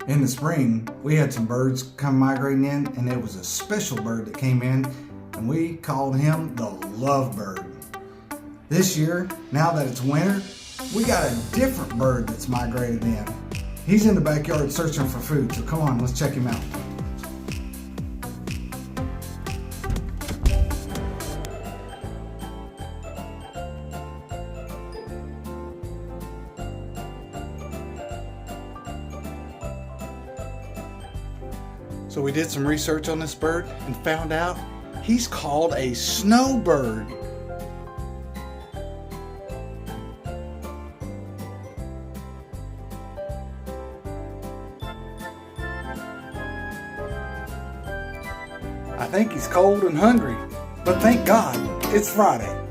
In the spring, we had some birds come migrating in, and it was a special bird that came in, and we called him the lovebird. This year, now that it's winter, we got a different bird that's migrated in. He's in the backyard searching for food, so come on, let's check him out. So we did some research on this bird and found out he's called a snowbird. I think he's cold and hungry, but thank God it's Friday.